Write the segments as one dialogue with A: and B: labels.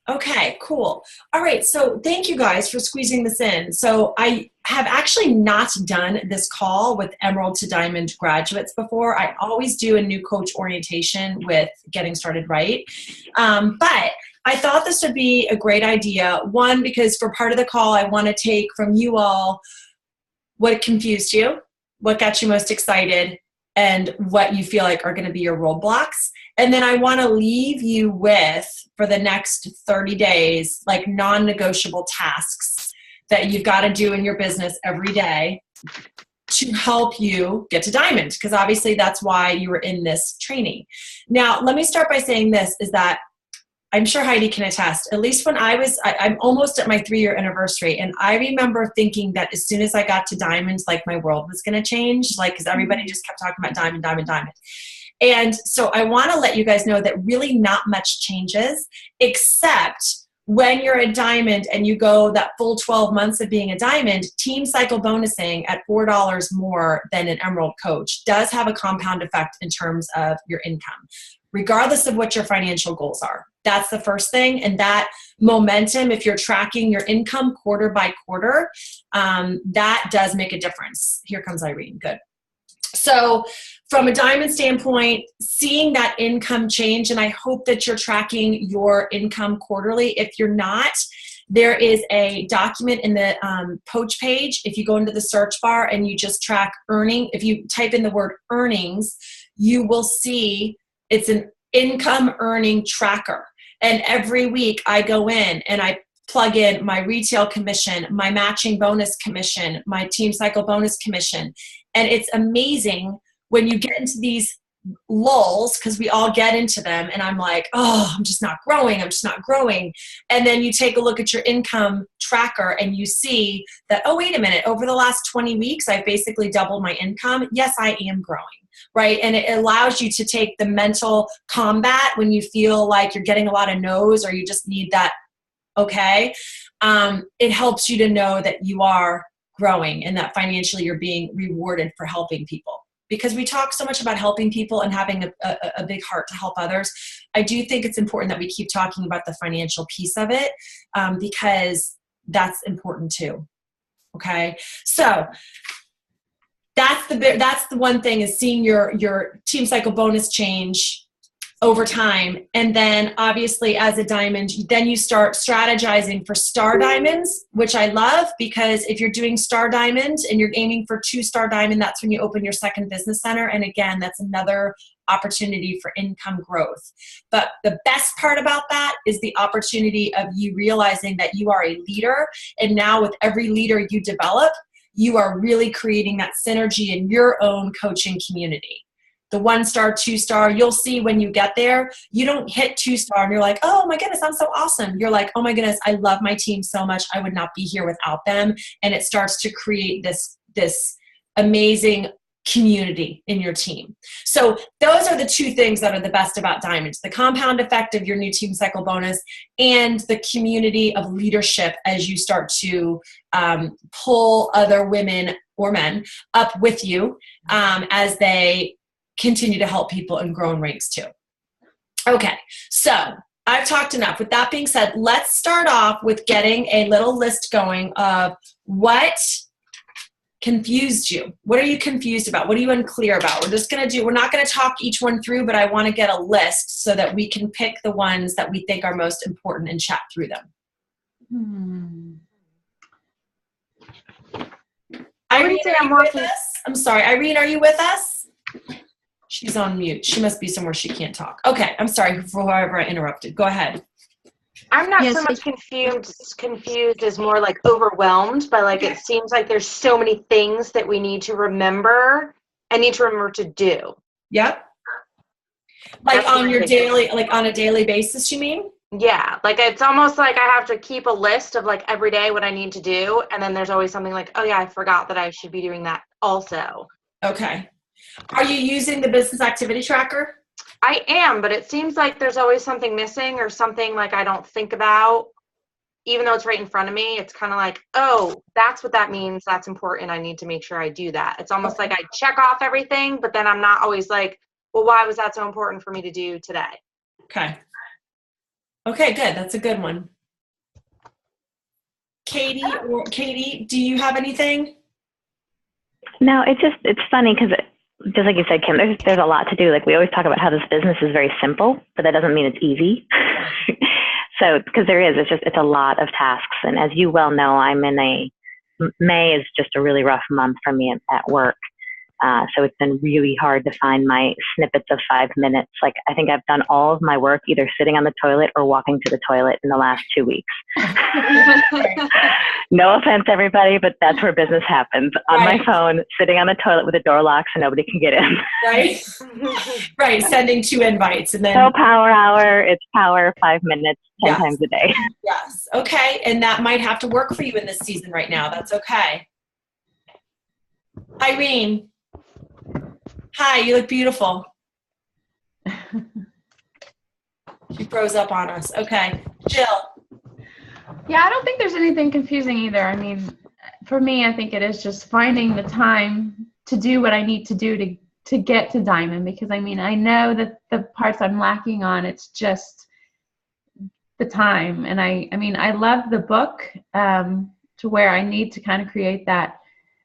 A: Okay, cool. All right, so thank you guys for squeezing this in. So I have actually not done this call with Emerald to Diamond graduates before. I always do a new coach orientation with Getting Started Right. But I thought this would be a great idea. One, because for part of the call, I want to take from you all what confused you, what got you most excited, and what you feel like are going to be your roadblocks. And then I want to leave you with, for the next 30 days, like non-negotiable tasks that you've got to do in your business every day to help you get to diamond, because obviously that's why you were in this training. Now, let me start by saying this, is that I'm sure Heidi can attest, at least when I'm almost at my 3-year anniversary, and I remember thinking that as soon as I got to diamonds, like my world was going to change, like, because everybody just kept talking about diamond, diamond, diamond. And so I want to let you guys know that really not much changes, except when you're a diamond and you go that full 12 months of being a diamond, team cycle bonusing at $4 more than an Emerald coach does have a compound effect in terms of your income, regardless of what your financial goals are. That's the first thing. And that momentum, if you're tracking your income quarter by quarter, that does make a difference. Here comes Irene. Good. So from a diamond standpoint, seeing that income change, and I hope that you're tracking your income quarterly. If you're not, there is a document in the Poach page. If you go into the search bar and you just track earning, if you type in the word earnings, you will see it's an income earning tracker. And every week I go in and I plug in my retail commission, my matching bonus commission, my team cycle bonus commission. And it's amazing when you get into these lulls, because we all get into them, and I'm like, oh, I'm just not growing. I'm just not growing. And then you take a look at your income tracker and you see that, oh, wait a minute, over the last 20 weeks, I've basically doubled my income. Yes, I am growing, right? And it allows you to take the mental combat when you feel like you're getting a lot of no's or you just need that, okay? It helps you to know that you are growing and that financially you're being rewarded for helping people. Because we talk so much about helping people and having a big heart to help others, I do think it's important that we keep talking about the financial piece of it, because that's important too. Okay, so that's the one thing, is seeing your team cycle bonus change over time. And then obviously as a diamond, then you start strategizing for star diamonds, which I love, because if you're doing star diamonds and you're aiming for 2-star diamond, that's when you open your second business center. And again, that's another opportunity for income growth. But the best part about that is the opportunity of you realizing that you are a leader. And now with every leader you develop, you are really creating that synergy in your own coaching community. The 1-star, 2-star, you'll see when you get there, you don't hit 2-star and you're like, oh my goodness, I'm so awesome. You're like, oh my goodness, I love my team so much. I would not be here without them. And it starts to create this amazing community in your team. So those are the two things that are the best about diamonds: the compound effect of your new team cycle bonus and the community of leadership as you start to pull other women or men up with you as they continue to help people and grow in ranks too. Okay, so I've talked enough. With that being said, let's start off with getting a little list going of what confused you. What are you confused about? What are you unclear about? We're not going to talk each one through, but I want to get a list so that we can pick the ones that we think are most important and chat through them. Irene, are you with us? I'm sorry, Irene, are you with us? She's on mute. She must be somewhere she can't talk. Okay, I'm sorry for whoever I interrupted. Go ahead.
B: I'm not so much confused as more like overwhelmed by, like, it seems like there's so many things that we need to remember and need to remember to do.
A: Yep. Like on your daily, like on a daily basis, you mean?
B: Yeah, like it's almost like I have to keep a list of like every day what I need to do, and then there's always something like, oh yeah, I forgot that I should be doing that also.
A: Okay. Are you using the business activity tracker?
B: I am, but it seems like there's always something missing or something like I don't think about. Even though it's right in front of me, it's kind of like, oh, that's what that means. That's important. I need to make sure I do that. It's almost like I check off everything, but then I'm not always like, well, why was that so important for me to do today?
A: Okay. Okay, good. That's a good one. Katie, do you have anything?
C: No, it's funny because just like you said, Kim, there's a lot to do. Like we always talk about how this business is very simple, but that doesn't mean it's easy. So because it's a lot of tasks. And as you well know, May is just a really rough month for me at work. So it's been really hard to find my snippets of 5 minutes. Like I think I've done all of my work either sitting on the toilet or walking to the toilet in the last 2 weeks. No offense, everybody, but that's where business happens. On my phone, sitting on the toilet with the door locked so nobody can get in.
A: Right. Right. Sending 2 invites and then.
C: No power hour. It's power 5 minutes, 10 times a day.
A: Yes. Okay. And that might have to work for you in this season right now. That's okay. Irene. Hi, you look beautiful. She froze up on us. Okay. Jill.
D: Yeah, I don't think there's anything confusing either. I mean, for me, I think it is just finding the time to do what I need to do to get to Diamond, because I mean, I know that the parts I'm lacking on, it's just the time. And I mean, I love the book to where I need to kind of create that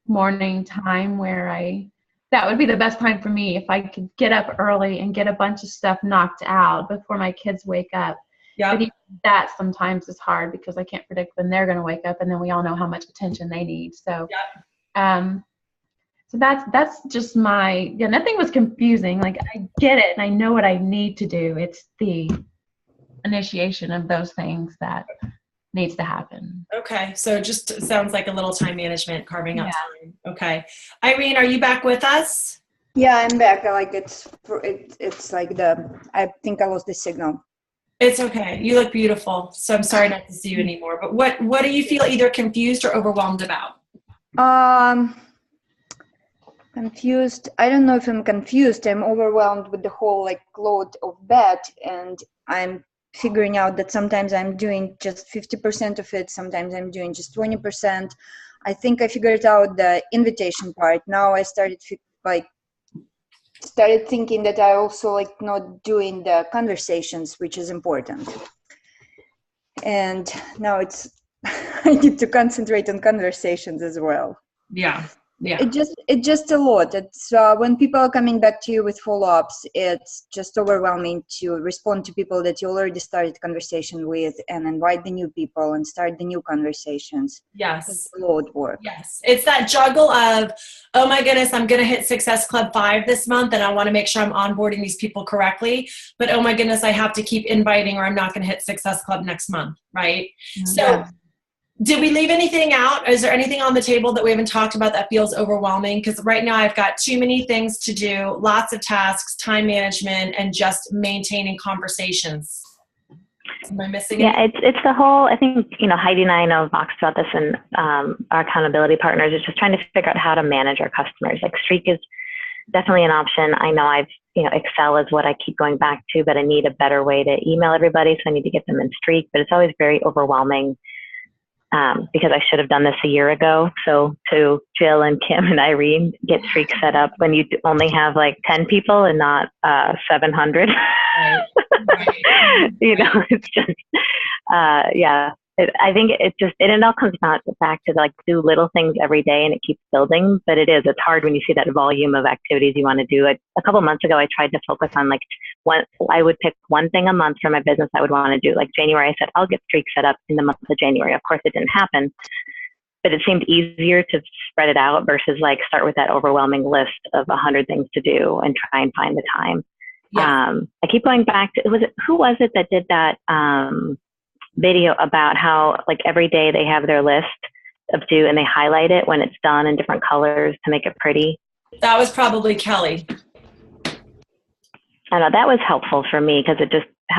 D: morning time where that would be the best time for me if I could get up early and get a bunch of stuff knocked out before my kids wake up.
A: Yep.
D: But even that sometimes is hard because I can't predict when they're going to wake up, and then we all know how much attention they need. So, so that's just nothing was confusing. Like I get it and I know what I need to do. It's the initiation of those things that needs to happen.
A: Okay. So it just sounds like a little time management, carving out time. Okay. Irene, are you back with us?
E: Yeah, I'm back. It's like I think I lost the signal.
A: It's okay. You look beautiful. So I'm sorry not to see you anymore. But what do you feel either confused or overwhelmed about?
E: Confused. I don't know if I'm confused. I'm overwhelmed with the whole load of bet, and I'm figuring out that sometimes I'm doing just 50% of it. Sometimes I'm doing just 20%. I think I figured out the invitation part. Now I started thinking that I also not doing the conversations, which is important. And now I need to concentrate on conversations as well.
A: Yeah. Yeah.
E: It's just a lot. It's when people are coming back to you with follow-ups, it's just overwhelming to respond to people that you already started conversation with and invite the new people and start the new conversations.
A: Yes.
E: It's a lot of work.
A: Yes. It's that juggle of, oh my goodness, I'm going to hit Success Club 5 this month and I want to make sure I'm onboarding these people correctly. But oh my goodness, I have to keep inviting or I'm not going to hit Success Club next month. Right. Mm-hmm. So did we leave anything out? Is there anything on the table that we haven't talked about that feels overwhelming? Because right now I've got too many things to do, lots of tasks, time management, and just maintaining conversations. Am I missing anything?
C: It's the whole, I think, Heidi and I know have talked about this and our accountability partners is just trying to figure out how to manage our customers. Like Streak is definitely an option. I know Excel is what I keep going back to, but I need a better way to email everybody. So I need to get them in Streak, but it's always very overwhelming. Because I should have done this a year ago. So to Jill and Kim and Irene, get Streak set up when you only have 10 people and not 700. Right. It's just, I think it all comes back to do little things every day and it keeps building, but it's hard when you see that volume of activities you want to do. A couple months ago, I tried to focus on I would pick one thing a month for my business I would want to do. Like January, I said, I'll get Streak set up in the month of January. Of course, it didn't happen, but it seemed easier to spread it out versus start with that overwhelming list of 100 things to do and try and find the time. Yeah. I keep going back to, who was it that did that, video about how every day they have their list of do and they highlight it when it's done in different colors to make it pretty.
A: That was probably Kelly.
C: I know that was helpful for me because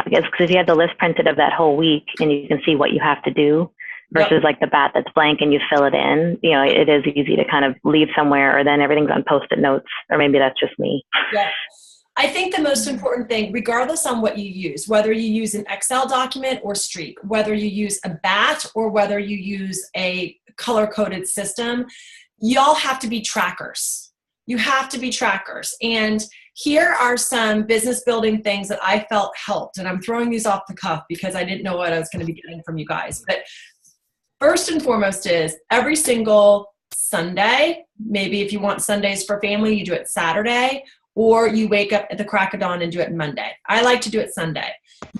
C: because you have the list printed of that whole week and you can see what you have to do versus the bat that's blank and you fill it in. It is easy to kind of leave somewhere or then everything's on Post-it notes, or maybe that's just me.
A: Yeah. I think the most important thing, regardless on what you use, whether you use an Excel document or Streak, whether you use a BAT or whether you use a color-coded system, y'all have to be trackers. You have to be trackers. And here are some business building things that I felt helped. And I'm throwing these off the cuff because I didn't know what I was going to be getting from you guys. But first and foremost is every single Sunday, maybe if you want Sundays for family, you do it Saturday, or you wake up at the crack of dawn and do it Monday. I like to do it Sunday.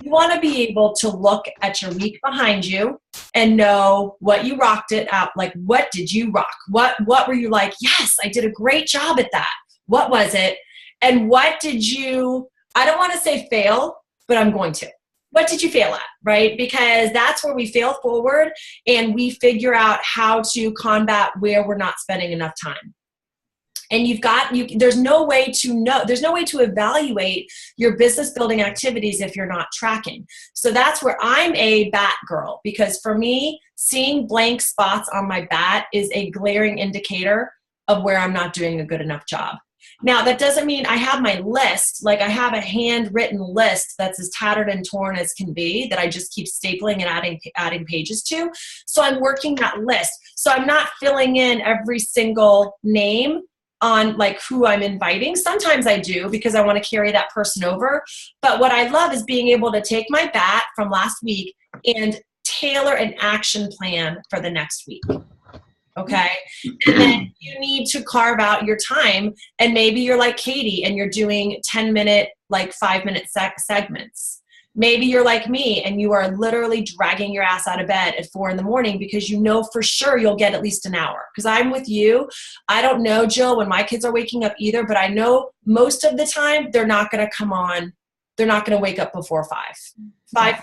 A: You want to be able to look at your week behind you and know what you rocked it out. Like, what did you rock? What were you like, yes, I did a great job at that. What was it? And what did you, I don't want to say fail, but I'm going to. What did you fail at, right? Because that's where we fail forward and we figure out how to combat where we're not spending enough time. And there's no way to know, there's no way to evaluate your business building activities if you're not tracking. So that's where I'm a bat girl, because for me, seeing blank spots on my bat is a glaring indicator of where I'm not doing a good enough job. Now, that doesn't mean I have my list, like I have a handwritten list that's as tattered and torn as can be that I just keep stapling and adding pages to. So I'm working that list. So I'm not filling in every single name on like who I'm inviting. Sometimes I do because I want to carry that person over. But what I love is being able to take my bat from last week and tailor an action plan for the next week. Okay. And then you need to carve out your time. And maybe you're like Katie and you're doing 10-minute, like 5-minute segments. Maybe you're like me and you are literally dragging your ass out of bed at 4 a.m. because you know for sure you'll get at least an hour. Because I'm with you. I don't know, Jill, when my kids are waking up either, but I know most of the time they're not going to come on. They're not going to wake up before 5. 5:15,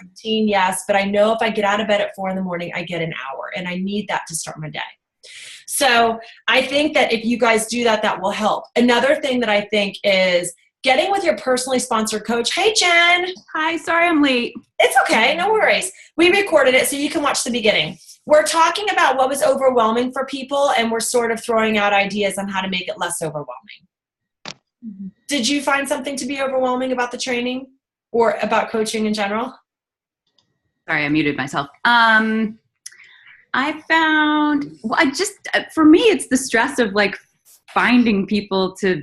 A: yes. But I know if I get out of bed at 4 a.m, I get an hour and I need that to start my day. So I think that if you guys do that, that will help. Another thing that I think is getting with your personally sponsored coach. Hey, Jen.
F: Hi, sorry I'm late.
A: It's okay. No worries. We recorded it so you can watch the beginning. We're talking about what was overwhelming for people, and we're sort of throwing out ideas on how to make it less overwhelming. Mm-hmm. Did you find something to be overwhelming about the training or about coaching in general?
F: Sorry, I muted myself. I found, for me, it's the stress of like finding people to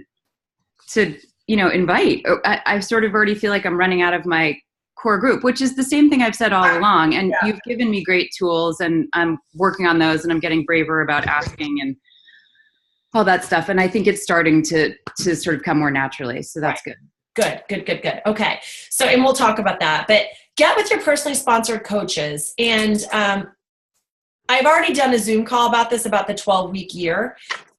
F: invite. I sort of already feel like I'm running out of my core group, which is the same thing I've said all along. And you've given me great tools and I'm working on those and I'm getting braver about asking and all that stuff. And I think it's starting to sort of come more naturally. So that's good. Good.
A: Okay. So, and we'll talk about that, but get with your personally sponsored coaches. And, I've already done a Zoom call about this, about the 12-week year.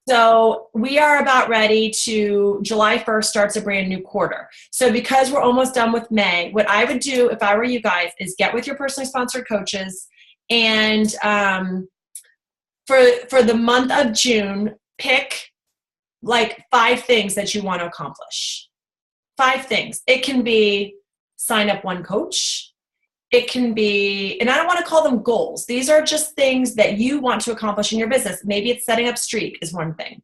A: So we are about ready to, July 1st starts a brand new quarter. So because we're almost done with May, what I would do if I were you guys is get with your personally sponsored coaches and for the month of June, pick like 5 things that you want to accomplish. 5 things. It can be sign up one coach. It can be, and I don't want to call them goals. These are just things that you want to accomplish in your business. Maybe it's setting up Streak is one thing.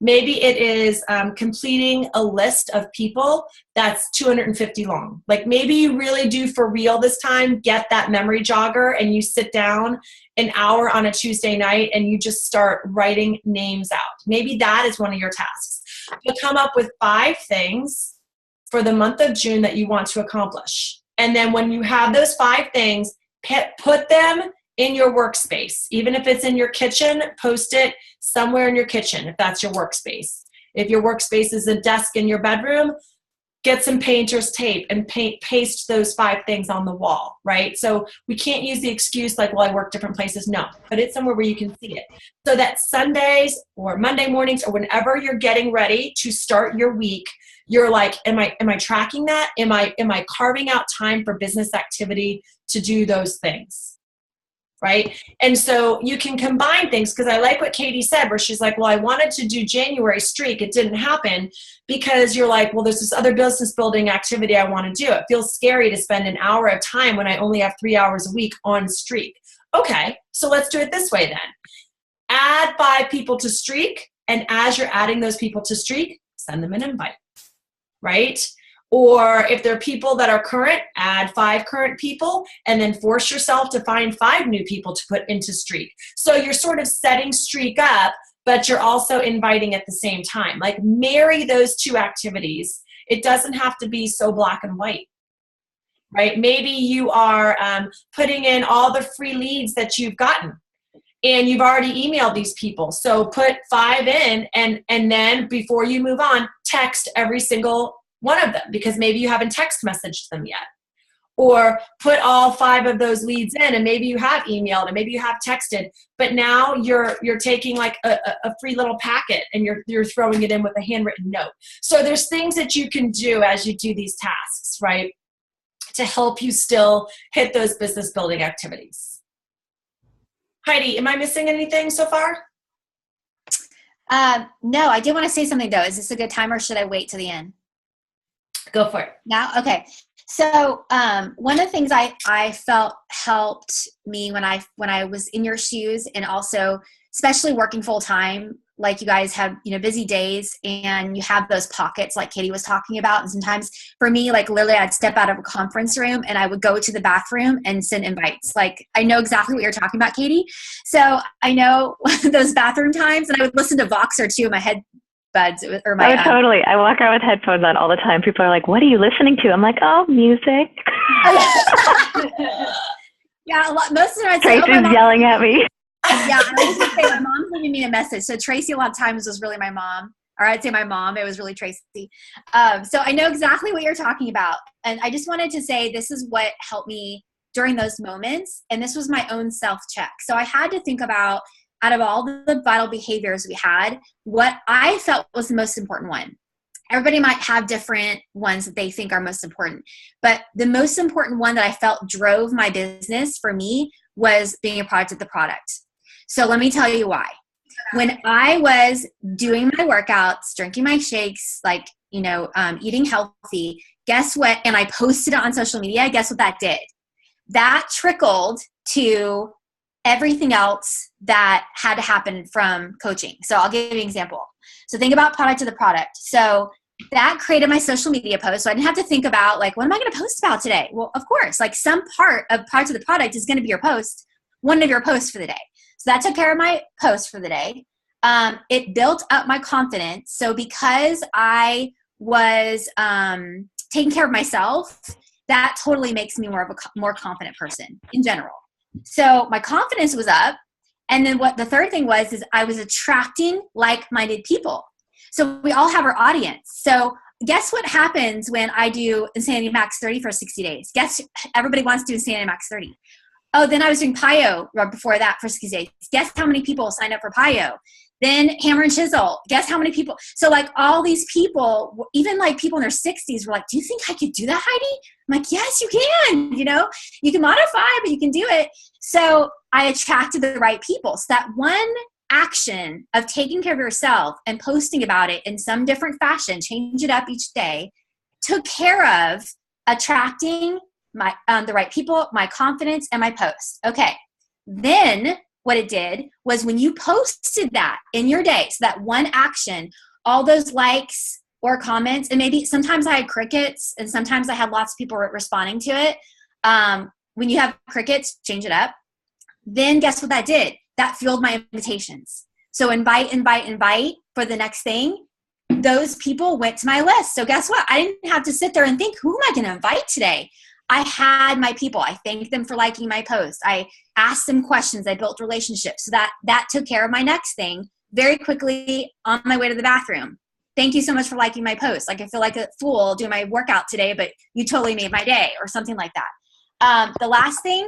A: Maybe it is completing a list of people that's 250 long. Like maybe you really do for real this time, get that memory jogger and you sit down an hour on a Tuesday night and you just start writing names out. Maybe that is one of your tasks. You'll come up with 5 things for the month of June that you want to accomplish. And then when you have those 5 things, put them in your workspace. Even if it's in your kitchen, post it somewhere in your kitchen if that's your workspace. If your workspace is a desk in your bedroom, get some painter's tape and paste those 5 things on the wall, right? So we can't use the excuse like, well, I work different places. No, but it's somewhere where you can see it. So that Sundays or Monday mornings or whenever you're getting ready to start your week, you're like, am I tracking that? Am I carving out time for business activity to do those things? Right? And so you can combine things because I like what Katie said where she's like, well, I wanted to do January Streak. It didn't happen because you're like, well, there's this other business building activity I want to do. It feels scary to spend an hour of time when I only have 3 hours a week on Streak. Okay, so let's do it this way then. Add 5 people to Streak, and as you're adding those people to Streak, send them an invite. Right? Or if there are people that are current, add 5 current people and then force yourself to find 5 new people to put into Streak. So you're sort of setting Streak up but you're also inviting at the same time. Like, marry those two activities. It doesn't have to be so black and white, right? Maybe you are putting in all the free leads that you've gotten, and you've already emailed these people. So put 5 in, and then before you move on, text every single one of them, because maybe you haven't text messaged them yet. Or put all 5 of those leads in, and maybe you have emailed and maybe you have texted, but now you're taking like a free little packet and you're throwing it in with a handwritten note. So there's things that you can do as you do these tasks, right, to help you still hit those business building activities. Heidi, am I missing anything so far?
G: No, I did want to say something though. Is this a good time, or should I wait to the end?
A: Go for it.
G: Now? Okay. So one of the things I felt helped me when I was in your shoes, and also especially working full time, like you guys have, busy days, and you have those pockets like Katie was talking about. And sometimes for me, like literally I'd step out of a conference room and I would go to the bathroom and send invites. Like, I know exactly what you're talking about, Katie. So I know those bathroom times, and I would listen to Vox or two in my headbuds or my.
C: Oh, totally. I walk around with headphones on all the time. People are like, "What are you listening to?" I'm like, "Oh, music."
G: Yeah, most of the time
C: Tracy's yelling at me.
G: Yeah, I was going to say my mom's leaving me a message. So Tracy a lot of times was really my mom, or I'd say my mom. It was really Tracy. So I know exactly what you're talking about. And I just wanted to say this is what helped me during those moments. And this was my own self-check. So I had to think about, out of all the vital behaviors we had, what I felt was the most important one. Everybody might have different ones that they think are most important. But the most important one that I felt drove my business for me was being a product of the product. So let me tell you why. When I was doing my workouts, drinking my shakes, eating healthy, guess what? And I posted it on social media. Guess what that did? That trickled to everything else that had to happen from coaching. So I'll give you an example. So think about product of the product. So that created my social media post. So I didn't have to think about what am I going to post about today? Well, of course, some part of product of the product is going to be your post, one of your posts for the day. So that took care of my post for the day. It built up my confidence. So because I was taking care of myself, that totally makes me more of a more confident person in general. So my confidence was up. And then what the third thing was, is I was attracting like-minded people. So we all have our audience. So guess what happens when I do Insanity Max 30 for 60 days? Guess everybody wants to do Insanity Max 30. Oh, then I was doing PIO right before that for 60 days. Guess how many people signed up for PIO? Then Hammer and Chisel. Guess how many people? So all these people, even people in their 60s were like, do you think I could do that, Heidi? I'm like, yes, you can. You can modify, but you can do it. So I attracted the right people. So that one action of taking care of yourself and posting about it in some different fashion, change it up each day, took care of attracting my the right people, my confidence, and my post. Okay. Then what it did was when you posted that in your day, so that one action, all those likes or comments, and maybe sometimes I had crickets and sometimes I had lots of people responding to it. When you have crickets, change it up. Then guess what that did? That fueled my invitations. So invite for the next thing. Those people went to my list. So guess what? I didn't have to sit there and think, who am I going to invite today? I had my people. I thanked them for liking my post. I asked them questions. I built relationships. So that took care of my next thing very quickly on my way to the bathroom. Thank you so much for liking my post. I feel like a fool doing my workout today, but you totally made my day, or something like that. The last thing,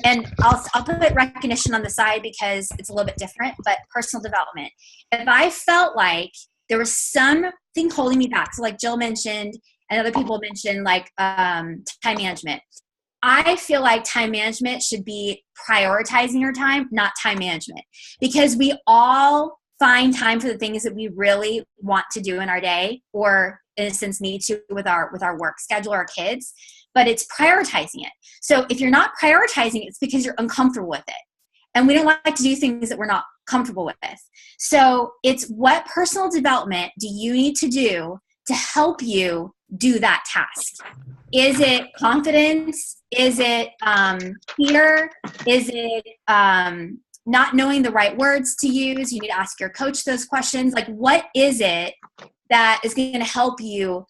G: and I'll put recognition on the side because it's a little bit different, but personal development. If I felt like there was something holding me back, so like Jill mentioned, and other people mentioned time management. I feel like time management should be prioritizing your time, not time management, because we all find time for the things that we really want to do in our day, or in a sense need to with our work schedule, our kids, but it's prioritizing it. So if you're not prioritizing it, it's because you're uncomfortable with it. And we don't like to do things that we're not comfortable with. So it's what personal development do you need to do to help you do that task? Is it confidence? Is it fear? Is it not knowing the right words to use. You need to ask your coach those questions. Like, what is it that is going to help you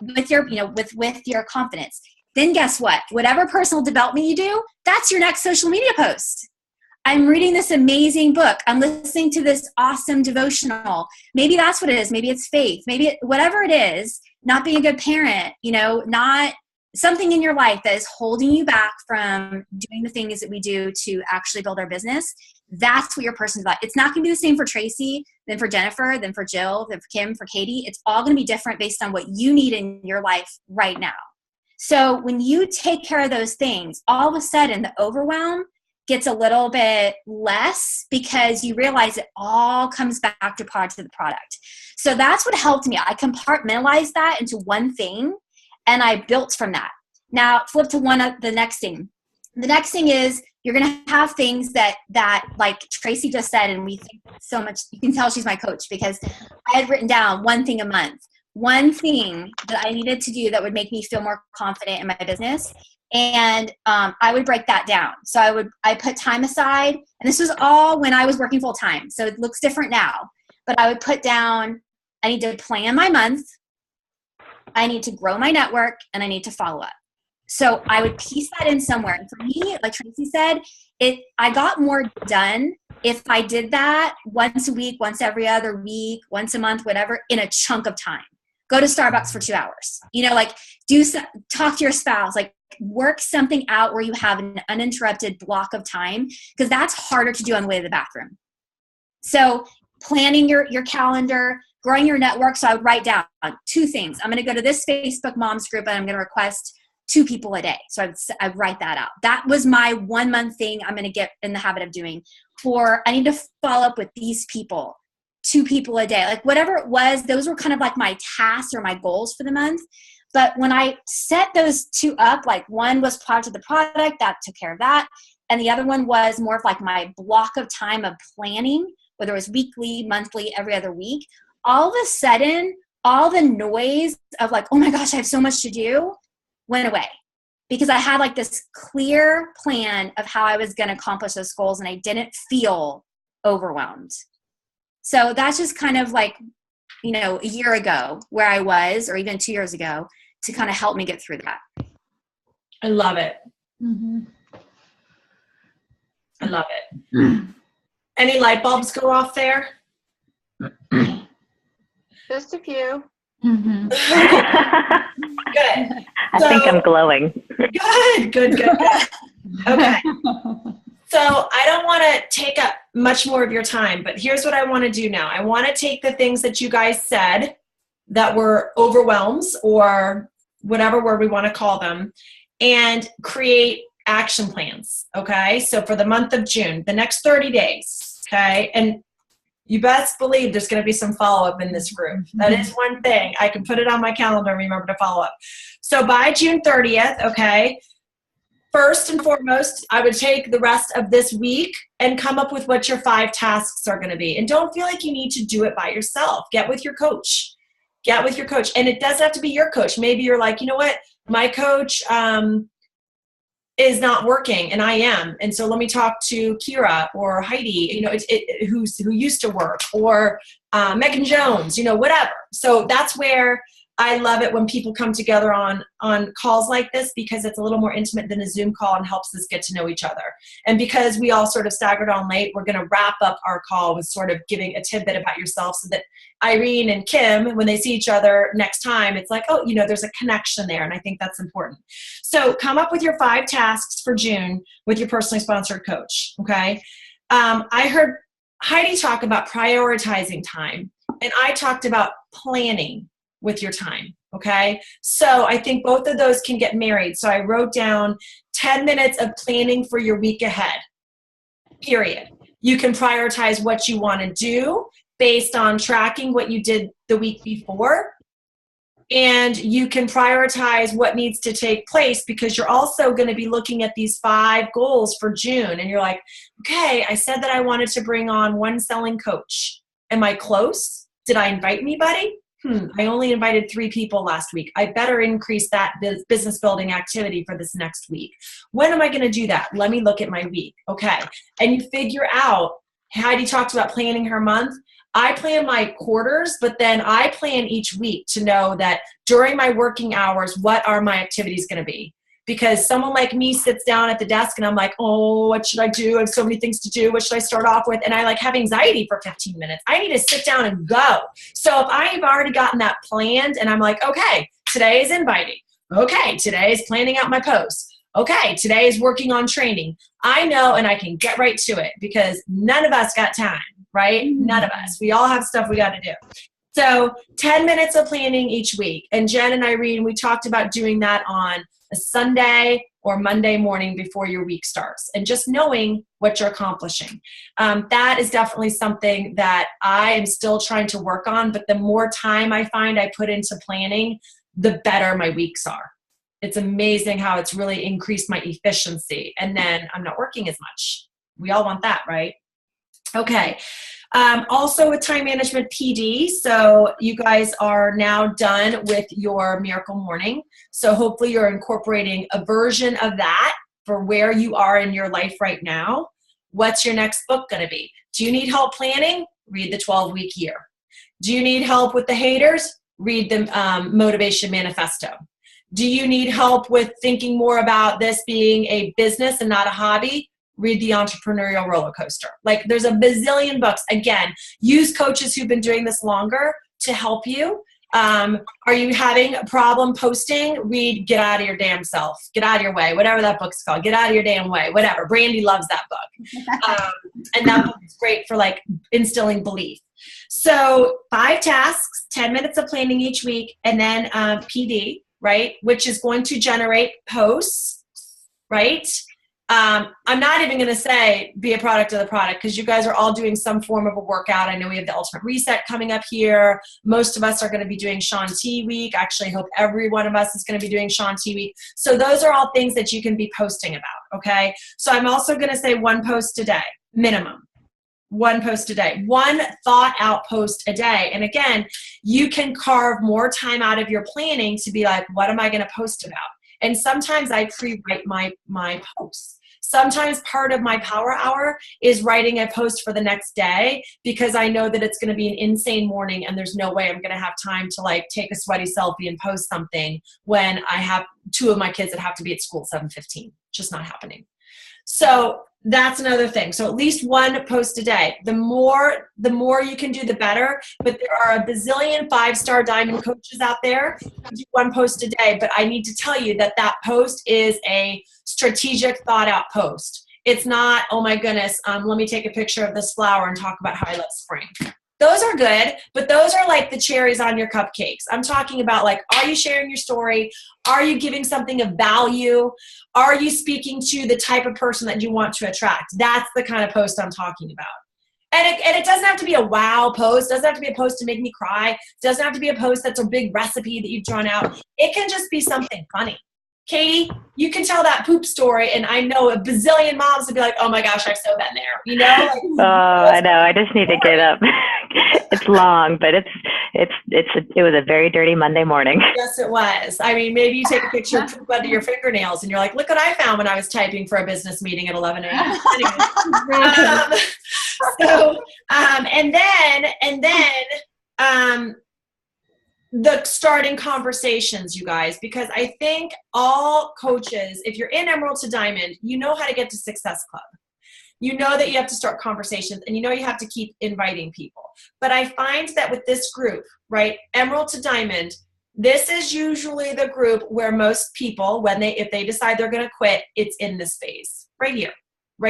G: with your, with your confidence? Then guess what? Whatever personal development you do, that's your next social media post. I'm reading this amazing book. I'm listening to this awesome devotional. Maybe that's what it is. Maybe it's faith. Maybe whatever it is, not being a good parent, not something in your life that is holding you back from doing the things that we do to actually build our business. That's what your person's about. It's not going to be the same for Tracy, than for Jennifer, than for Jill, than for Kim, for Katie. It's all going to be different based on what you need in your life right now. So when you take care of those things, all of a sudden the overwhelm gets a little bit less because you realize it all comes back to the product. So that's what helped me. I compartmentalized that into one thing and I built from that. Now flip to the next thing. The next thing is you're going to have things that like Tracy just said, and we think so much, you can tell she's my coach because I had written down one thing a month, one thing that I needed to do that would make me feel more confident in my business. And I would break that down. So I put time aside, and this was all when I was working full time. So it looks different now, but I would put down, I need to plan my month, I need to grow my network, and I need to follow up. So I would piece that in somewhere. And for me, like Tracy said, I got more done if I did that once a week, once every other week, once a month, whatever, in a chunk of time. Go to Starbucks for 2 hours, talk to your spouse, like work something out where you have an uninterrupted block of time, because that's harder to do on the way to the bathroom. So planning your calendar, growing your network. So I would write down 2 things. I'm going to go to this Facebook moms group and I'm going to request 2 people a day. So I'd write that out. That was my 1 month thing I'm going to get in the habit of doing. I need to follow up with these people, 2 people a day, like whatever it was. Those were kind of like my tasks or my goals for the month. But when I set those 2 up, like one was part of the product that took care of that. And the other one was more of like my block of time of planning, whether it was weekly, monthly, every other week. All of a sudden, all the noise of like, oh my gosh, I have so much to do went away, because I had like this clear plan of how I was going to accomplish those goals, and I didn't feel overwhelmed. So that's just kind of like, a year ago where I was, or even 2 years ago, to kind of help me get through that.
A: I love it.
D: Mm-hmm.
A: I love it. Any light bulbs go off there?
B: Just a few.
D: Mm-hmm.
A: Good.
C: I think I'm glowing.
A: Good. Okay. So I don't want to take up much more of your time, but here's what I want to do now. I want to take the things that you guys said that were overwhelms, or whatever word we want to call them, and create action plans. Okay. So for the month of June, the next 30 days. Okay. And you best believe there's going to be some follow-up in this group. That is one thing. I can put it on my calendar and remember to follow up. So by June 30th, okay, first and foremost, I would take the rest of this week and come up with what your 5 tasks are going to be. And don't feel like you need to do it by yourself. Get with your coach. And it doesn't have to be your coach. Maybe you're like, you know what? My coach is not working and I am. And so let me talk to Kira or Heidi, who used to work, or Megan Jones, whatever. So that's where I love it when people come together on calls like this, because it's a little more intimate than a Zoom call and helps us get to know each other. And because we all sort of staggered on late, we're going to wrap up our call with sort of giving a tidbit about yourself, so that Irene and Kim, when they see each other next time, it's like, oh, there's a connection there. And I think that's important. So come up with your 5 tasks for June with your personally sponsored coach. Okay. I heard Heidi talk about prioritizing time, and I talked about planning with your time. Okay. So I think both of those can get married. So I wrote down 10 minutes of planning for your week ahead, period. You can prioritize what you want to do based on tracking what you did the week before. And you can prioritize what needs to take place, because you're also going to be looking at these 5 goals for June. And you're like, okay, I said that I wanted to bring on 1 selling coach. Am I close? Did I invite anybody? I only invited 3 people last week. I better increase that business building activity for this next week. When am I going to do that? Let me look at my week. Okay. And you figure out, Heidi talked about planning her month. I plan my quarters, but then I plan each week to know that during my working hours, what are my activities going to be? Because someone like me sits down at the desk and I'm like, oh, what should I do? I have so many things to do. What should I start off with? And I like have anxiety for 15 minutes. I need to sit down and go. So if I've already gotten that planned and I'm like, okay, today is inviting. Okay, today is planning out my posts. Okay, today is working on training. I know, and I can get right to it because none of us got time, right? None of us. We all have stuff we got to do. So 10 minutes of planning each week. And Jen and Irene, we talked about doing that on a Sunday or Monday morning before your week starts, and just knowing what you're accomplishing. That is definitely something that I am still trying to work on, but the more time I find I put into planning, the better my weeks are. It's amazing how it's really increased my efficiency, and then I'm not working as much. We all want that, right? Okay. Also with time management PD, so you guys are now done with your Miracle Morning. So hopefully you're incorporating a version of that for where you are in your life right now. What's your next book going to be? Do you need help planning? Read the 12-week year. Do you need help with the haters? Read the Motivation Manifesto. Do you need help with thinking more about this being a business and not a hobby? Read the Entrepreneurial Roller Coaster. Like, there's a bazillion books. Again, use coaches who've been doing this longer to help you. Are you having a problem posting? Read Get Out of Your Damn Self. Get Out of Your Way. Whatever that book's called. Get Out of Your Damn Way. Whatever. Brandy loves that book. And that book is great for like instilling belief. So 5 tasks, 10 minutes of planning each week, and then PD, right? Which is going to generate posts, right? I'm not even going to say be a product of the product, because you guys are all doing some form of a workout. I know we have the Ultimate Reset coming up here. Most of us are going to be doing Shaun T Week. Actually, I hope every one of us is going to be doing Shaun T Week. So those are all things that you can be posting about, okay? So I'm also going to say 1 post a day, minimum. 1 post a day, 1 thought out post a day. And again, you can carve more time out of your planning to be like, what am I going to post about? And sometimes I pre-write my posts. Sometimes part of my power hour is writing a post for the next day, because I know that it's going to be an insane morning and there's no way I'm going to have time to like take a sweaty selfie and post something when I have 2 of my kids that have to be at school at 7:15. Just not happening. So that's another thing. So at least 1 post a day. The more you can do, the better. But there are a bazillion 5-star diamond coaches out there who do 1 post a day. But I need to tell you that that post is a strategic, thought out post. It's not, oh my goodness, let me take a picture of this flower and talk about how I love spring. Those are good, but those are like the cherries on your cupcakes. I'm talking about like, are you sharing your story? Are you giving something of value? Are you speaking to the type of person that you want to attract? That's the kind of post I'm talking about. And it doesn't have to be a wow post. It doesn't have to be a post to make me cry. It doesn't have to be a post that's a big recipe that you've drawn out. It can just be something funny. Katie, you can tell that poop story, and I know a bazillion moms would be like, oh my gosh, I've so been there. You know? Like,
C: oh, I know. I just need to get up. It's long, but it was a very dirty Monday morning.
A: Yes, it was. I mean, maybe you take a picture of poop under your fingernails, and you're like, look what I found when I was typing for a business meeting at 11 a.m. And then the starting conversations, you guys, because I think all coaches, if you're in Emerald to Diamond, you know how to get to Success Club. You know that you have to start conversations, and you know you have to keep inviting people. But I find that with this group, right, Emerald to Diamond, this is usually the group where most people, if they decide they're going to quit, it's in this phase right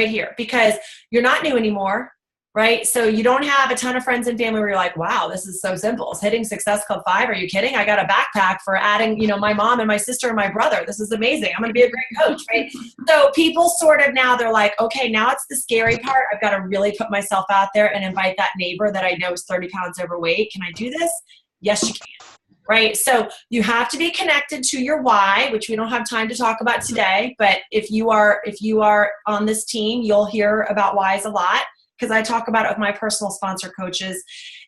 A: here, because you're not new anymore. Right? So you don't have a ton of friends and family where you're like, wow, this is so simple. It's hitting Success Club 5. Are you kidding? I got a backpack for adding, my mom and my sister and my brother. This is amazing. I'm going to be a great coach, right? So people sort of now they're like, okay, now it's the scary part. I've got to really put myself out there and invite that neighbor that I know is 30 pounds overweight. Can I do this? Yes, you can. Right? So you have to be connected to your why, which we don't have time to talk about today. But if you are on this team, you'll hear about whys a lot. because I talk about it with my personal sponsor coaches.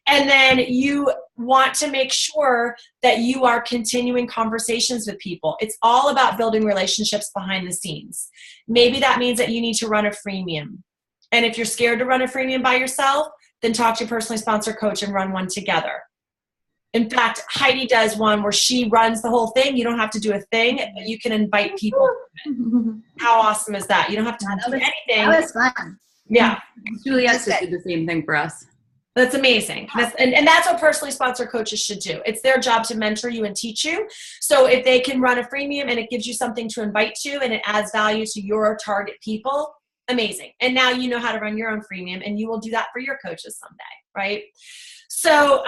A: And then you want to make sure that you are continuing conversations with people. It's all about building relationships behind the scenes. Maybe that means that you need to run a freemium. And if you're scared to run a freemium by yourself, then talk to your personally sponsored coach and run one together. In fact, Heidi does one where she runs the whole thing. You don't have to do a thing, but you can invite people to it. How awesome is that? You don't have to do anything.
G: That was fun.
A: Yeah.
F: Juliet did the same thing for us.
A: That's amazing. And that's what personally sponsored coaches should do. It's their job to mentor you and teach you. So if they can run a freemium and it gives you something to invite to and it adds value to your target people, amazing. And now you know how to run your own freemium, and you will do that for your coaches someday, right? So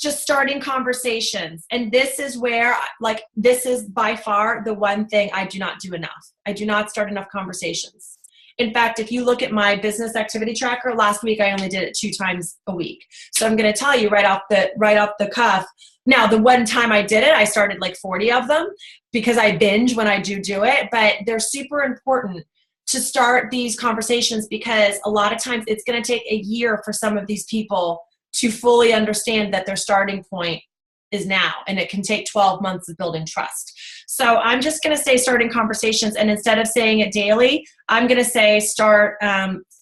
A: just starting conversations. And this is where, like, this is by far the one thing I do not do enough. I do not start enough conversations. In fact, if you look at my business activity tracker, last week I only did it 2 times a week. So I'm going to tell you right off the cuff. Now, the one time I did it, I started like 40 of them because I binge when I do it. But they're super important to start these conversations, because a lot of times it's going to take a year for some of these people to fully understand that their starting point is now, and it can take 12 months of building trust. So I'm just going to say starting conversations, and instead of saying it daily, I'm going to say start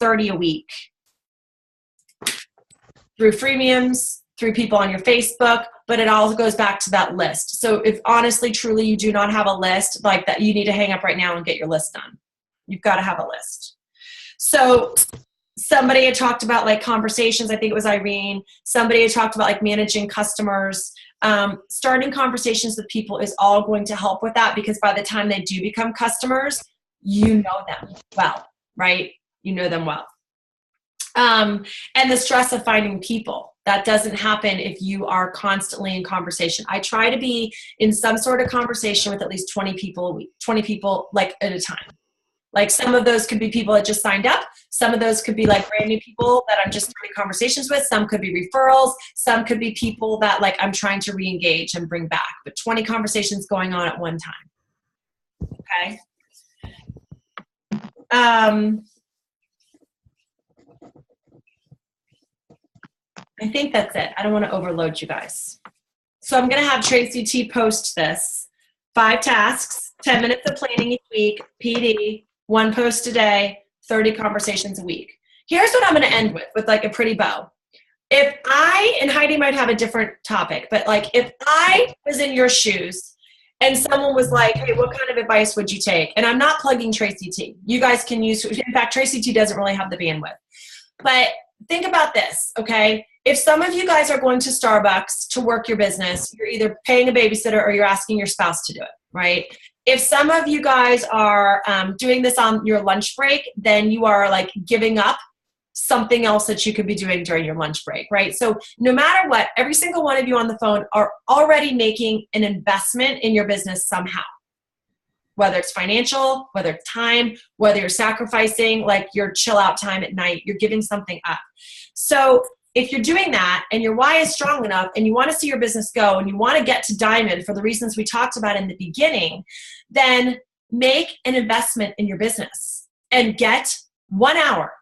A: 30 a week through freemiums, through people on your Facebook, but it all goes back to that list. So if honestly, truly, you do not have a list like that, you need to hang up right now and get your list done. You've got to have a list. So somebody had talked about like conversations. I think it was Irene. Somebody had talked about like managing customers. Starting conversations with people is all going to help with that, because by the time they do become customers, you know them well, right? You know them well. And the stress of finding people, that doesn't happen if you are constantly in conversation. I try to be in some sort of conversation with at least 20 people a week, 20 people like at a time. Like some of those could be people that just signed up. Some of those could be like brand new people that I'm just starting conversations with. Some could be referrals. Some could be people that like I'm trying to re-engage and bring back. But 20 conversations going on at one time. Okay. I think that's it. I don't want to overload you guys. So I'm going to have Tracy T post this. 5 tasks, 10 minutes of planning each week, PD, 1 post a day, 30 conversations a week. Here's what I'm going to end with like a pretty bow. If I, and Heidi might have a different topic, but like if I was in your shoes and someone was like, hey, what kind of advice would you take? And I'm not plugging Tracy T. You guys can use, in fact, Tracy T doesn't really have the bandwidth. But think about this, okay? If some of you guys are going to Starbucks to work your business, you're either paying a babysitter or you're asking your spouse to do it, right? If some of you guys are doing this on your lunch break, then you are like giving up something else that you could be doing during your lunch break, right? So no matter what, every single one of you on the phone are already making an investment in your business somehow. Whether it's financial, whether it's time, whether you're sacrificing like your chill out time at night, you're giving something up. So if you're doing that and your why is strong enough and you want to see your business go and you want to get to diamond for the reasons we talked about in the beginning, then make an investment in your business and get 1 hour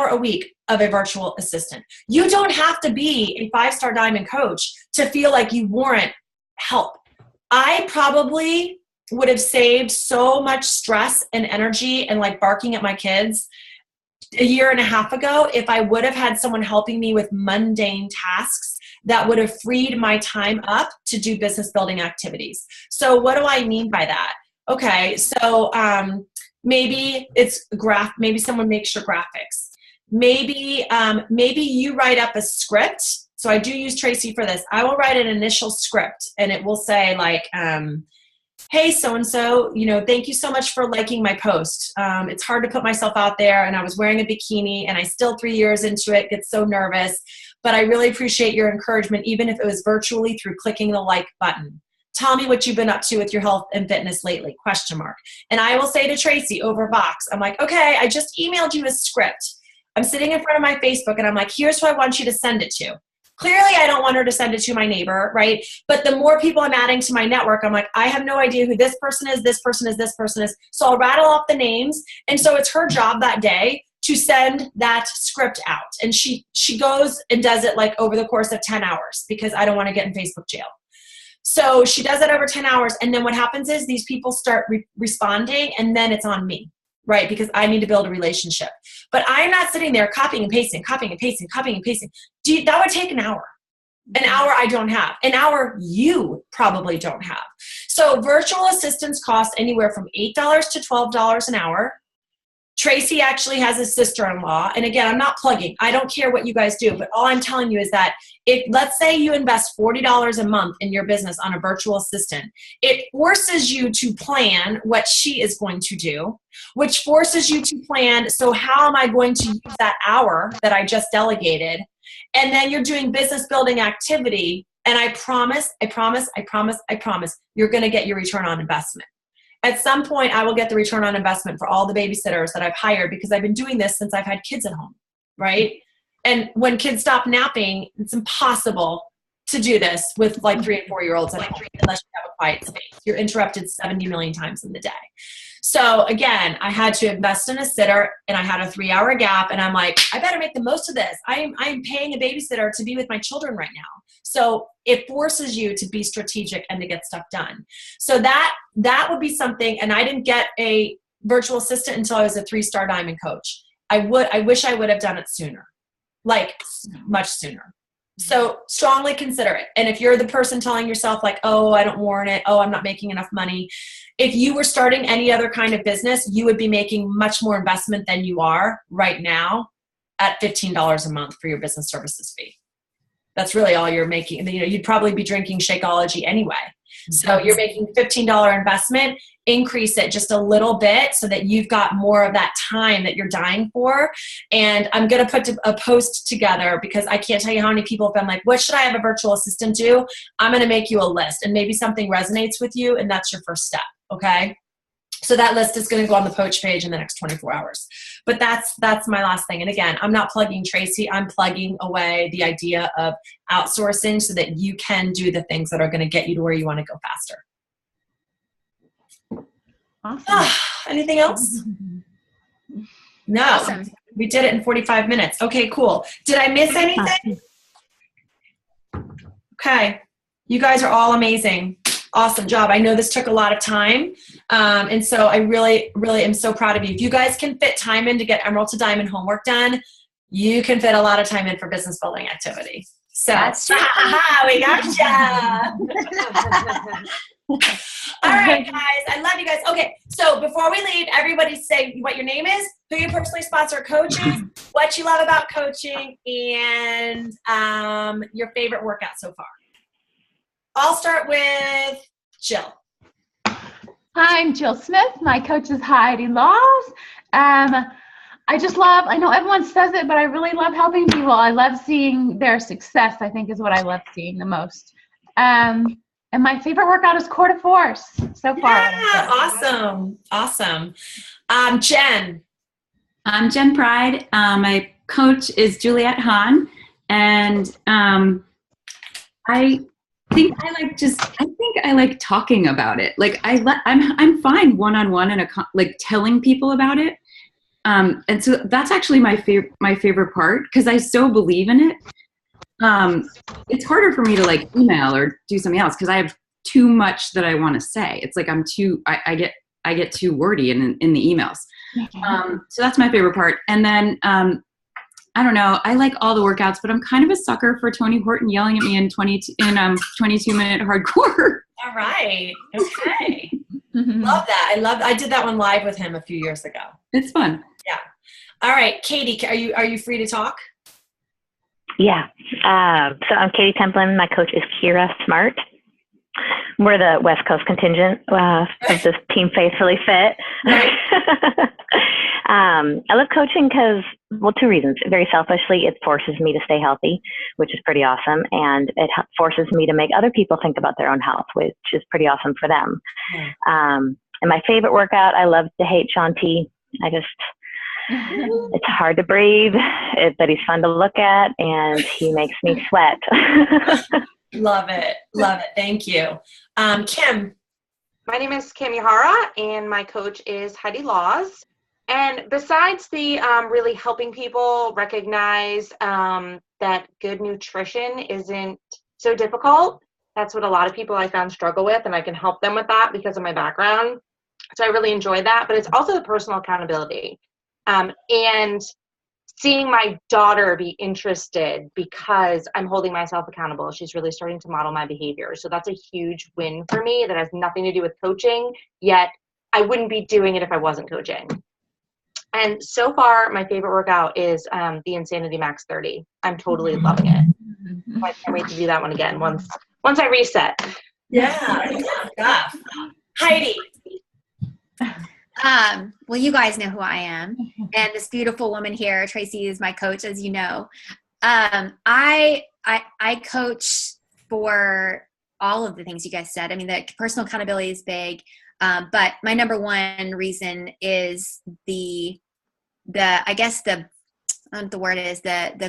A: a week of a virtual assistant. You don't have to be a 5-star diamond coach to feel like you warrant help. I probably would have saved so much stress and energy and like barking at my kids a year and a half ago if I would have had someone helping me with mundane tasks that would have freed my time up to do business building activities. So what do I mean by that? Okay, so maybe it's maybe someone makes your graphics. Maybe you write up a script. So I do use Tracy for this. I will write an initial script and it will say like, hey, so-and-so, thank you so much for liking my post. It's hard to put myself out there, and I was wearing a bikini, and I still 3 years into it get so nervous, but I really appreciate your encouragement, even if it was virtually through clicking the like button. Tell me what you've been up to with your health and fitness lately, ? And I will say to Tracy over Vox, I'm like, okay, I just emailed you a script. I'm sitting in front of my Facebook, and I'm like, here's who I want you to send it to. Clearly, I don't want her to send it to my neighbor, right? But the more people I'm adding to my network, I'm like, I have no idea who this person is, this person is, this person is. So I'll rattle off the names. And so it's her job that day to send that script out. And she goes and does it like over the course of 10 hours because I don't want to get in Facebook jail. So she does it over 10 hours. And then what happens is these people start responding, and then it's on me, right? Because I need to build a relationship. But I'm not sitting there copying and pasting. That would take an hour. An hour I don't have. An hour you probably don't have. So virtual assistants cost anywhere from $8 to $12 an hour. Tracy actually has a sister-in-law. And again, I'm not plugging. I don't care what you guys do. But all I'm telling you is that if, let's say you invest $40 a month in your business on a virtual assistant, it forces you to plan what she is going to do, which forces you to plan, so how am I going to use that hour that I just delegated? And then you're doing business building activity. And I promise, you're going to get your return on investment. At some point, I will get the return on investment for all the babysitters that I've hired because I've been doing this since I've had kids at home, right? And when kids stop napping, it's impossible to do this with like 3 and 4 year olds at home unless you have a quiet space. You're interrupted 70 million times in the day. So again, I had to invest in a sitter, and I had a 3-hour gap, and I'm like, I better make the most of this. I am paying a babysitter to be with my children right now. So it forces you to be strategic and to get stuff done. So that would be something. And I didn't get a virtual assistant until I was a 3-star diamond coach. I wish I would have done it sooner, like much sooner. So strongly consider it. And if you're the person telling yourself like, oh, I don't warrant it, oh, I'm not making enough money. If you were starting any other kind of business, you would be making much more investment than you are right now at $15 a month for your business services fee. That's really all you're making. You know, you'd probably be drinking Shakeology anyway. So you're making $15 investment, increase it just a little bit so that you've got more of that time that you're dying for. And I'm going to put a post together because I can't tell you how many people have been like, what should I have a virtual assistant do? I'm going to make you a list, and maybe something resonates with you, and that's your first step. Okay. So that list is going to go on the Poach page in the next 24 hours. But that's my last thing. And again, I'm not plugging Tracy. I'm plugging away the idea of outsourcing so that you can do the things that are going to get you to where you want to go faster.
D: Awesome.
A: Anything else? No.
G: Awesome.
A: We did it in 45 minutes. Okay, cool. Did I miss anything? Okay. You guys are all amazing. Awesome job. I know this took a lot of time. And so I really, really am so proud of you. If you guys can fit time in to get Emerald to Diamond homework done, you can fit a lot of time in for business building activity. So
G: That's true.
A: we gotcha. All right, guys. I love you guys. Okay. So before we leave, everybody say what your name is, who your personally sponsored coach is, what you love about coaching, and your favorite workout so far. I'll start with Jill.
D: Hi, I'm Jill Smith. My coach is Heidi Laws. I just love, I know everyone says it, but I really love helping people. I love seeing their success, I think is what I love seeing the most. And my favorite workout is Core de Force so far.
A: Yeah, awesome. Awesome. Jen.
F: I'm Jen Pride. My coach is Juliette Hahn. And I think I like talking about it. Like I'm fine one-on-one and like telling people about it. And so that's actually my favorite part because I so believe in it. It's harder for me to like email or do something else because I have too much that I want to say. It's like I get too wordy in the emails. So that's my favorite part. And then I don't know. I like all the workouts, but I'm kind of a sucker for Tony Horton yelling at me in 22-minute hardcore.
A: All right. Okay. Love that. I did that one live with him a few years ago.
F: It's fun.
A: Yeah. All right, Katie, are you free to talk?
C: Yeah. So I'm Katie Templin. My coach is Kira Smart. We're the West Coast contingent of this Team Faithfully Fit.
A: Right.
C: I love coaching because, well, 2 reasons. Very selfishly, it forces me to stay healthy, which is pretty awesome. And it forces me to make other people think about their own health, which is pretty awesome for them. Yeah. And my favorite workout, I love to hate Shaun T. It's hard to breathe, but he's fun to look at, and he makes me sweat.
A: Love it. Love it. Thank you. Kim.
B: My name is Kim Yahara, and my coach is Heidi Laws. And besides the really helping people recognize that good nutrition isn't so difficult, that's what a lot of people I found struggle with, and I can help them with that because of my background. So I really enjoy that, but it's also the personal accountability. And seeing my daughter be interested because I'm holding myself accountable. She's really starting to model my behavior. So that's a huge win for me that has nothing to do with coaching, yet I wouldn't be doing it if I wasn't coaching. And so far, my favorite workout is the Insanity Max 30. I'm totally loving it. I can't wait to do that one again once I reset.
A: Yeah, good stuff. Heidi.
G: Well, you guys know who I am, and this beautiful woman here, Tracy, is my coach, as you know. I coach for all of the things you guys said. I mean, the personal accountability is big, but my number one reason is the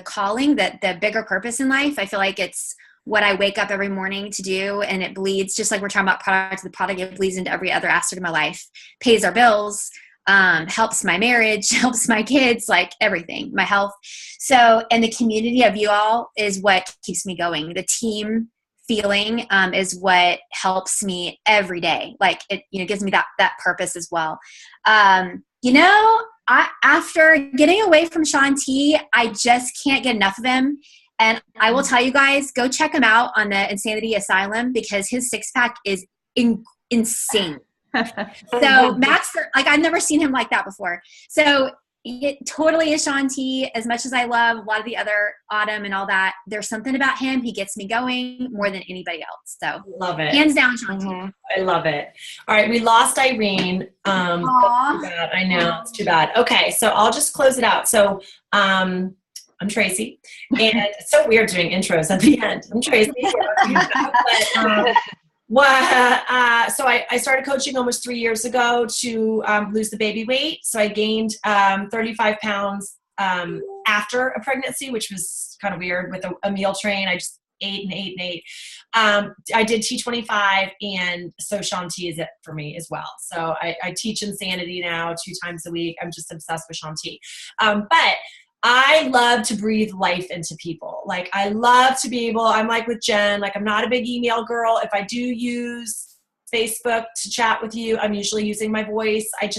G: calling, the bigger purpose in life. I feel like it's what I wake up every morning to do, and it bleeds, just like we're talking about product, it bleeds into every other aspect of my life, pays our bills, helps my marriage, helps my kids, like everything, my health. So, and the community of you all is what keeps me going. The team feeling is what helps me every day. Like it, gives me that purpose as well. After getting away from Shaun T, I just can't get enough of him. And I will tell you guys, go check him out on the Insanity Asylum because his six-pack is insane. So Max, like I've never seen him like that before. So it totally is Shaun T. As much as I love a lot of the other Autumn and all that, there's something about him. He gets me going more than anybody else. So
A: love it.
G: Hands down, Shaun T.
A: I love it. All right, we lost Irene. That's too bad. I know, it's too bad. Okay, so I'll just close it out. So I'm Tracy, and it's so weird doing intros at the end. I'm Tracy. So I started coaching almost 3 years ago to lose the baby weight. So I gained 35 pounds after a pregnancy, which was kind of weird with a meal train. I just ate and ate and ate. I did T25, and so Shaun T is it for me as well. So I teach Insanity now 2 times a week. I'm just obsessed with Shaun T. But I love to breathe life into people. Like I love to be able, I'm like with Jen, like I'm not a big email girl. If I do use Facebook to chat with you, I'm usually using my voice. I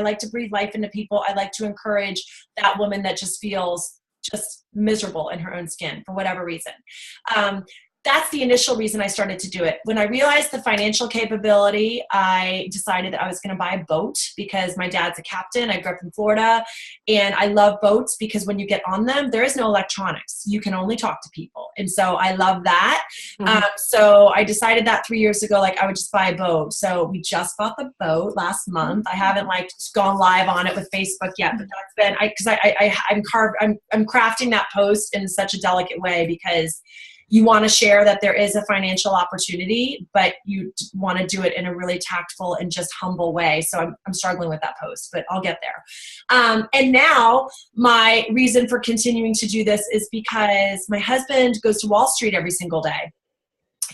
A: like to breathe life into people. I like to encourage that woman that just feels just miserable in her own skin for whatever reason. That's the initial reason I started to do it. When I realized the financial capability, I decided that I was going to buy a boat because my dad's a captain. I grew up in Florida, and I love boats because when you get on them, there is no electronics. You can only talk to people. And so I love that. Mm-hmm. So I decided that 3 years ago, like I would just buy a boat. So we just bought the boat last month. I haven't like gone live on it with Facebook yet, but that's been, I'm crafting that post in such a delicate way because you want to share that there is a financial opportunity, but you want to do it in a really tactful and just humble way. So I'm struggling with that post, but I'll get there. And now my reason for continuing to do this is because my husband goes to Wall Street every single day.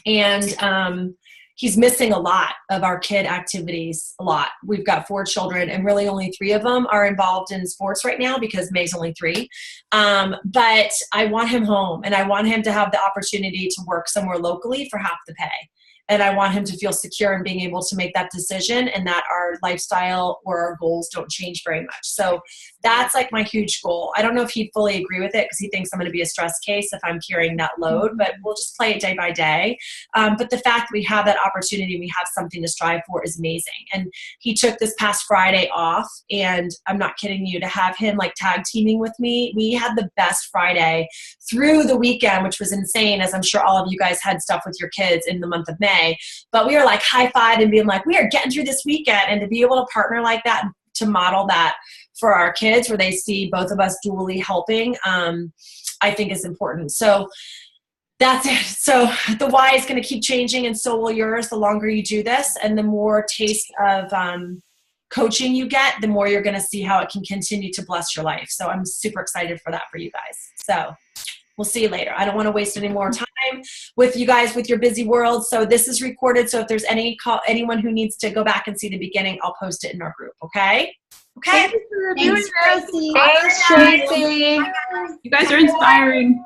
A: And he's missing a lot of our kid activities, a lot. We've got 4 children, and really only 3 of them are involved in sports right now because Meg's only 3. But I want him home, and I want him to have the opportunity to work somewhere locally for half the pay. And I want him to feel secure in being able to make that decision, and that our lifestyle or our goals don't change very much. So that's like my huge goal. I don't know if he'd fully agree with it because he thinks I'm going to be a stress case if I'm carrying that load, but we'll just play it day by day. But the fact that we have that opportunity, we have something to strive for is amazing. And he took this past Friday off, and I'm not kidding you, to have him like tag teaming with me. We had the best Friday through the weekend, which was insane, as I'm sure all of you guys had stuff with your kids in the month of May. But we were like high-fived and being like, we are getting through this weekend. And to be able to partner like that, to model that for our kids where they see both of us dually helping, I think is important. So that's it. So the why is going to keep changing, and so will yours the longer you do this. And the more taste of coaching you get, the more you're going to see how it can continue to bless your life. So I'm super excited for that for you guys. So We'll see you later. I don't want to waste any more time with you guys with your busy world. So this is recorded. So if there's anyone who needs to go back and see the beginning, I'll post it in our group. Okay? Okay.
G: Thanks, Tracy.
B: Thanks, Tracy.
F: You guys are inspiring.